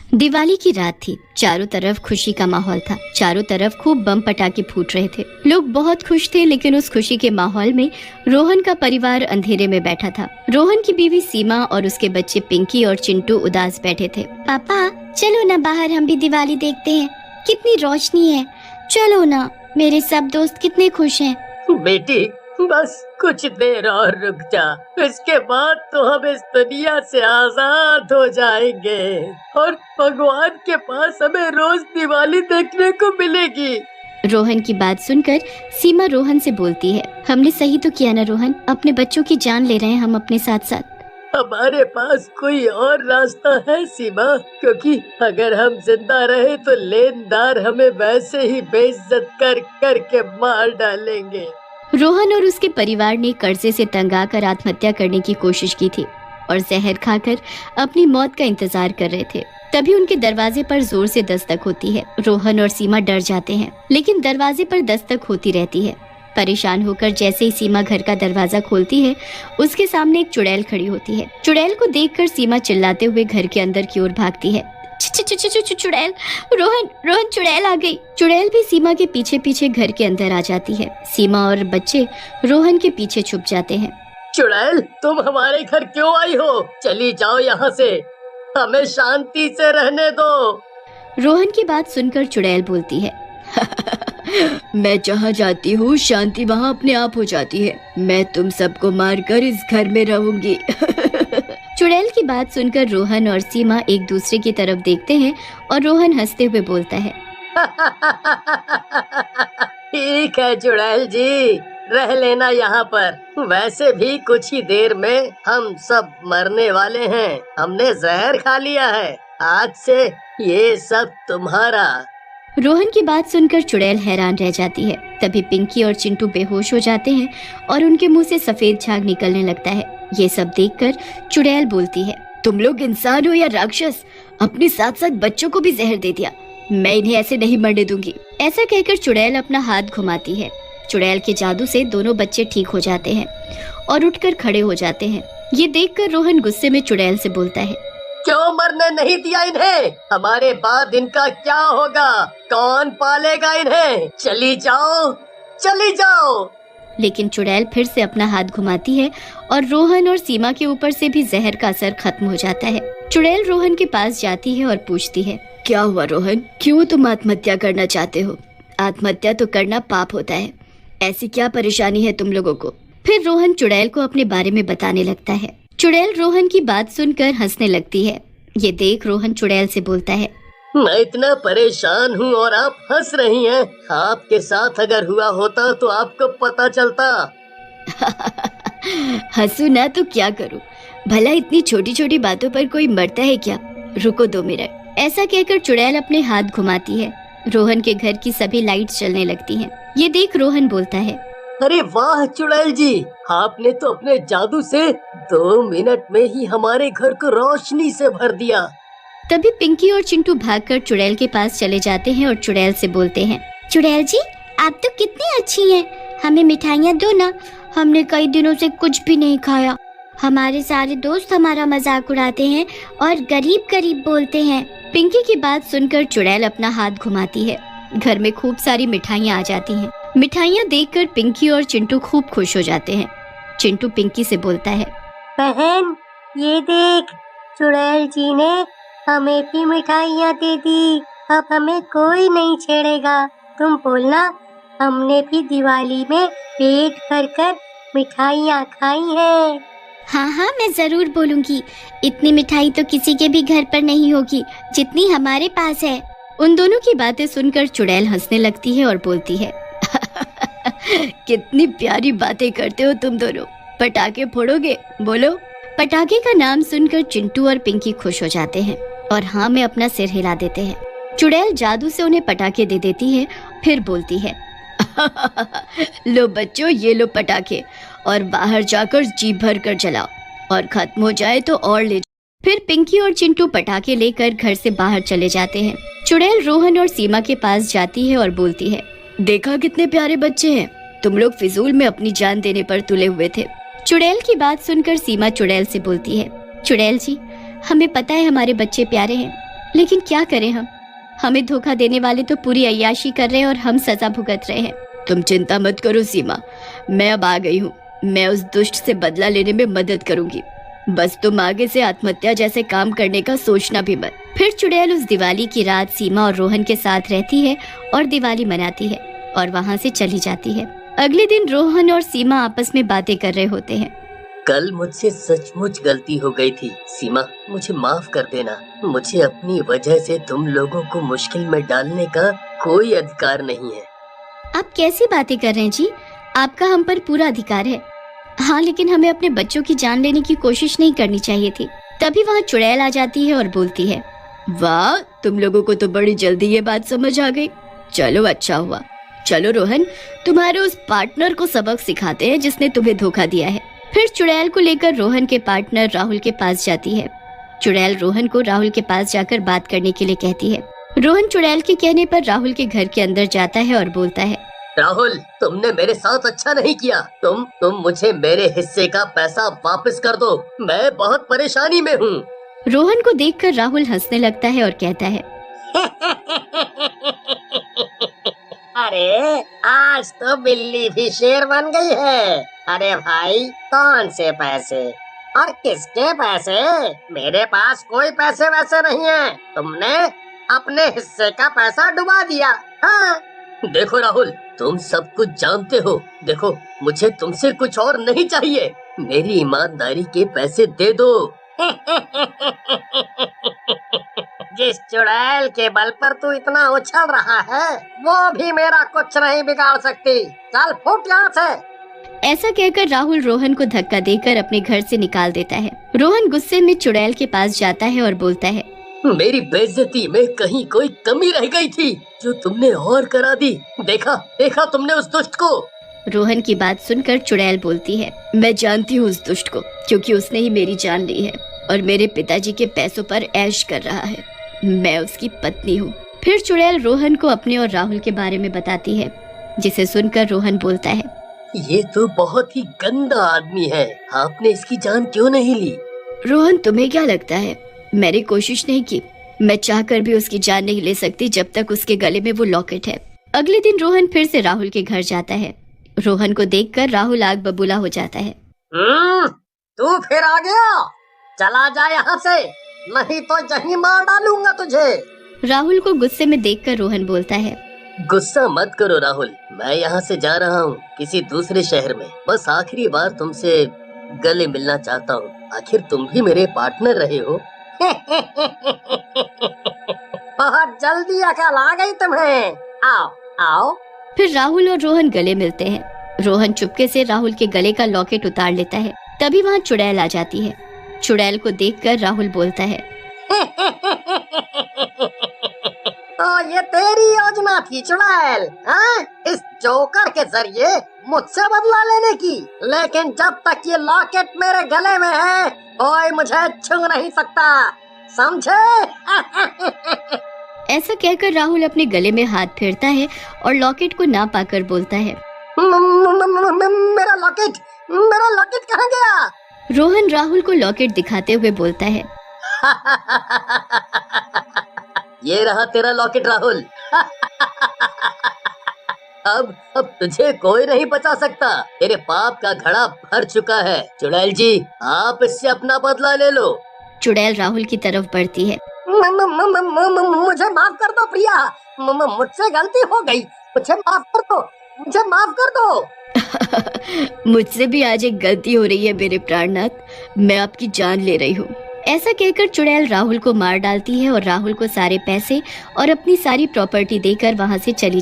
दिवाली की रात थी। चारों तरफ खुशी का माहौल था। चारों तरफ खूब बम पटाखे फूट रहे थे। लोग बहुत खुश थे, लेकिन उस खुशी के माहौल में रोहन का परिवार अंधेरे में बैठा था। रोहन की बीवी सीमा और उसके बच्चे पिंकी और चिंटू उदास बैठे थे। पापा चलो ना बाहर, हम भी दिवाली देखते हैं, कितनी रोशनी है। चलो ना, मेरे सब दोस्त कितने खुश हैं। बेटी बस कुछ देर और रुक जा, इसके बाद तो हम इस दुनिया से आजाद हो जाएंगे और भगवान के पास हमें रोज दिवाली देखने को मिलेगी। रोहन की बात सुनकर सीमा रोहन से बोलती है, हमने सही तो किया ना रोहन, अपने बच्चों की जान ले रहे हैं हम अपने साथ साथ। हमारे पास कोई और रास्ता है सीमा, क्योंकि अगर हम जिंदा रहे तो लेनदार हमें वैसे ही बेइज्जत कर कर के मार डालेंगे। रोहन और उसके परिवार ने कर्जे से तंग आकर आत्महत्या करने की कोशिश की थी और जहर खाकर अपनी मौत का इंतजार कर रहे थे। तभी उनके दरवाजे पर जोर से दस्तक होती है। रोहन और सीमा डर जाते हैं, लेकिन दरवाजे पर दस्तक होती रहती है। परेशान होकर जैसे ही सीमा घर का दरवाजा खोलती है, उसके सामने एक चुड़ैल खड़ी होती है। चुड़ैल को देखकर सीमा चिल्लाते हुए घर के अंदर की ओर भागती है। चुड़ैल, रोहन चुड़ैल आ गई। चुड़ैल भी सीमा के पीछे पीछे घर के अंदर आ जाती है। सीमा और बच्चे रोहन के पीछे छुप जाते हैं। चुड़ैल, तुम हमारे घर क्यों आई हो? चली जाओ यहाँ से, हमें शांति से रहने दो। रोहन की बात सुनकर चुड़ैल बोलती है, मैं जहाँ जाती हूँ शांति वहाँ अपने आप हो जाती है। मैं तुम सबको मारकर इस घर में रहूंगी। चुड़ैल की बात सुनकर रोहन और सीमा एक दूसरे की तरफ देखते हैं और रोहन हंसते हुए बोलता है, ठीक है चुड़ैल जी, रह लेना यहाँ पर। वैसे भी कुछ ही देर में हम सब मरने वाले हैं। हमने जहर खा लिया है, आज से ये सब तुम्हारा। रोहन की बात सुनकर चुड़ैल हैरान रह जाती है। तभी पिंकी और चिंटू बेहोश हो जाते हैं और उनके मुंह से सफेद झाग निकलने लगता है। ये सब देखकर चुड़ैल बोलती है, तुम लोग इंसान हो या राक्षस? अपने साथ साथ बच्चों को भी जहर दे दिया। मैं इन्हें ऐसे नहीं मरने दूंगी। ऐसा कहकर चुड़ैल अपना हाथ घुमाती है। चुड़ैल के जादू से दोनों बच्चे ठीक हो जाते हैं और उठकर खड़े हो जाते हैं। ये देखकर रोहन गुस्से में चुड़ैल से बोलता है, क्यों मरने नहीं दिया इन्हें? हमारे बाद इनका क्या होगा? कौन पालेगा इन्हें? चली जाओ, चली जाओ। लेकिन चुड़ैल फिर से अपना हाथ घुमाती है और रोहन और सीमा के ऊपर से भी जहर का असर खत्म हो जाता है। चुड़ैल रोहन के पास जाती है और पूछती है, क्या हुआ रोहन, क्यों तुम आत्महत्या करना चाहते हो? आत्महत्या तो करना पाप होता है। ऐसी क्या परेशानी है तुम लोगों को? फिर रोहन चुड़ैल को अपने बारे में बताने लगता है। चुड़ैल रोहन की बात सुनकर हंसने लगती है। ये देख रोहन चुड़ैल से बोलता है, मैं इतना परेशान हूँ और आप हंस रही हैं। आपके साथ अगर हुआ होता तो आपको पता चलता। हंसू ना तो क्या करूं? भला इतनी छोटी छोटी बातों पर कोई मरता है क्या? रुको 2 मिनट। ऐसा कहकर चुड़ैल अपने हाथ घुमाती है। रोहन के घर की सभी लाइट्स जलने लगती हैं। ये देख रोहन बोलता है, अरे वाह चुड़ैल जी, आपने तो अपने जादू से 2 मिनट में ही हमारे घर को रोशनी से भर दिया। तभी पिंकी और चिंटू भागकर चुड़ैल के पास चले जाते हैं और चुड़ैल से बोलते हैं, चुड़ैल जी आप तो कितनी अच्छी हैं, हमें मिठाइयाँ दो ना, हमने कई दिनों से कुछ भी नहीं खाया। हमारे सारे दोस्त हमारा मजाक उड़ाते हैं और गरीब गरीब बोलते हैं। पिंकी की बात सुनकर चुड़ैल अपना हाथ घुमाती है। घर में खूब सारी मिठाइयाँ आ जाती हैं। मिठाइयाँ देखकर पिंकी और चिंटू खूब खुश हो जाते हैं। चिंटू पिंकी से बोलता है, बहन ये देख, चुड़ैल जी ने हमें भी मिठाइयाँ दे दी, अब हमें कोई नहीं छेड़ेगा। तुम बोलना, हमने भी दिवाली में पेट भरकर मिठाइयाँ खाई हैं। हाँ हाँ मैं जरूर बोलूंगी। इतनी मिठाई तो किसी के भी घर पर नहीं होगी जितनी हमारे पास है। उन दोनों की बातें सुनकर चुड़ैल हंसने लगती है और बोलती है, कितनी प्यारी बातें करते हो तुम दोनों। पटाखे फोड़ोगे? बोलो। पटाखे का नाम सुनकर चिंटू और पिंकी खुश हो जाते हैं और हाँ में अपना सिर हिला देते हैं। चुड़ैल जादू से उन्हें पटाखे दे देती है, फिर बोलती है, लो बच्चों ये लो पटाखे और बाहर जाकर जी भर कर जलाओ और खत्म हो जाए तो और ले जाओ। फिर पिंकी और चिंटू पटाखे लेकर घर से बाहर चले जाते हैं। चुड़ैल रोहन और सीमा के पास जाती है और बोलती है, देखा कितने प्यारे बच्चे हैं, तुम लोग फिजूल में अपनी जान देने पर तुले हुए थे। चुड़ैल की बात सुनकर सीमा चुड़ैल से बोलती है, चुड़ैल जी हमें पता है हमारे बच्चे प्यारे हैं, लेकिन क्या करें हम? हमें धोखा देने वाले तो पूरी अय्याशी कर रहे हैं और हम सजा भुगत रहे हैं। तुम चिंता मत करो सीमा, मैं अब आ गई हूँ। मैं उस दुष्ट से बदला लेने में मदद करूंगी। बस तुम आगे से आत्महत्या जैसे काम करने का सोचना भी मत। फिर चुड़ैल उस दिवाली की रात सीमा और रोहन के साथ रहती है और दिवाली मनाती है और वहाँ से चली जाती है। अगले दिन रोहन और सीमा आपस में बातें कर रहे होते हैं। कल मुझसे सचमुच गलती हो गई थी सीमा, मुझे माफ कर देना। मुझे अपनी वजह से तुम लोगों को मुश्किल में डालने का कोई अधिकार नहीं है। आप कैसी बातें कर रहे हैं जी? आपका हम पर पूरा अधिकार है। हाँ, लेकिन हमें अपने बच्चों की जान लेने की कोशिश नहीं करनी चाहिए थी। तभी वहाँ चुड़ैल आ जाती है और बोलती है, वाह, तुम लोगों को तो बड़ी जल्दी ये बात समझ आ गई। चलो अच्छा हुआ। चलो रोहन, तुम्हारे उस पार्टनर को सबक सिखाते हैं जिसने तुम्हें धोखा दिया है। फिर चुड़ैल को लेकर रोहन के पार्टनर राहुल के पास जाती है। चुड़ैल रोहन को राहुल के पास जाकर बात करने के लिए कहती है। रोहन चुड़ैल के कहने पर राहुल के घर के अंदर जाता है और बोलता है, राहुल, तुमने मेरे साथ अच्छा नहीं किया। तुम मुझे मेरे हिस्से का पैसा वापस कर दो। मैं बहुत परेशानी में हूँ। रोहन को देखकर राहुल हंसने लगता है और कहता है, अरे आज तो बिल्ली भी शेर बन गई है। अरे भाई, कौन से पैसे और किसके पैसे? मेरे पास कोई पैसे वैसे नहीं है। तुमने अपने हिस्से का पैसा डुबा दिया। हाँ। देखो राहुल, तुम सब कुछ जानते हो। देखो, मुझे तुमसे कुछ और नहीं चाहिए। मेरी ईमानदारी के पैसे दे दो। जिस चुड़ैल के बल पर तू इतना उछल रहा है, वो भी मेरा कुछ नहीं बिगाड़ सकती। चल फुट यहाँ से। ऐसा कहकर राहुल रोहन को धक्का देकर अपने घर से निकाल देता है। रोहन गुस्से में चुड़ैल के पास जाता है और बोलता है, मेरी बेइज्जती में कहीं कोई कमी रह गई थी जो तुमने और करा दी। देखा तुमने उस दुष्ट को। रोहन की बात सुनकर चुड़ैल बोलती है, मैं जानती हूँ उस दुष्ट को, क्योंकि उसने ही मेरी जान ली है और मेरे पिताजी के पैसों पर ऐश कर रहा है। मैं उसकी पत्नी हूँ। फिर चुड़ैल रोहन को अपने और राहुल के बारे में बताती है, जिसे सुनकर रोहन बोलता है, ये तो बहुत ही गंदा आदमी है। आपने इसकी जान क्यों नहीं ली? रोहन, तुम्हें क्या लगता है मैंने कोशिश नहीं की? मैं चाहकर भी उसकी जान नहीं ले सकती जब तक उसके गले में वो लॉकेट है। अगले दिन रोहन फिर से राहुल के घर जाता है। रोहन को देखकर राहुल आग बबूला हो जाता है। तू फिर आ गया? चला जा यहाँ से, नहीं तो यहीं मार डालूंगा तुझे। राहुल को गुस्से में देखकर रोहन बोलता है, गुस्सा मत करो राहुल, मैं यहाँ से जा रहा हूँ किसी दूसरे शहर में। बस आखिरी बार तुमसे गले मिलना चाहता हूँ। आखिर तुम भी मेरे पार्टनर रहे हो। बहुत जल्दी अकल आ गई तुम्हें। आओ आओ। फिर राहुल और रोहन गले मिलते हैं। रोहन चुपके से राहुल के गले का लॉकेट उतार लेता है। तभी वहाँ चुड़ैल आ जाती है। चुड़ैल को देखकर राहुल बोलता है, तो ये तेरी योजना थी चुड़ैल, हाँ? इस जोकर के जरिए मुझसे बदला लेने की। लेकिन जब तक ये लॉकेट मेरे गले में है, कोई मुझे छू नहीं सकता, समझे? ऐसा कहकर राहुल अपने गले में हाथ फेरता है और लॉकेट को ना पाकर बोलता है, मेरा लॉकेट कहाँ गया? रोहन राहुल को लॉकेट दिखाते हुए बोलता है, ये रहा तेरा लॉकेट राहुल। अब तुझे कोई नहीं बचा सकता। तेरे पाप का घड़ा भर चुका है। चुड़ैल जी, आप इससे अपना बदला ले लो। चुड़ैल राहुल की तरफ बढ़ती है। मुझे माफ कर दो प्रिया, मुझसे गलती हो गई। मुझे माफ कर दो। मुझसे भी आज एक गलती हो रही है मेरे प्राणनाथ, मैं आपकी जान ले रही हूँ। ऐसा कहकर चुड़ैल राहुल को मार डालती है और राहुल को सारे पैसे और अपनी सारी प्रॉपर्टी देकर वहाँ से चली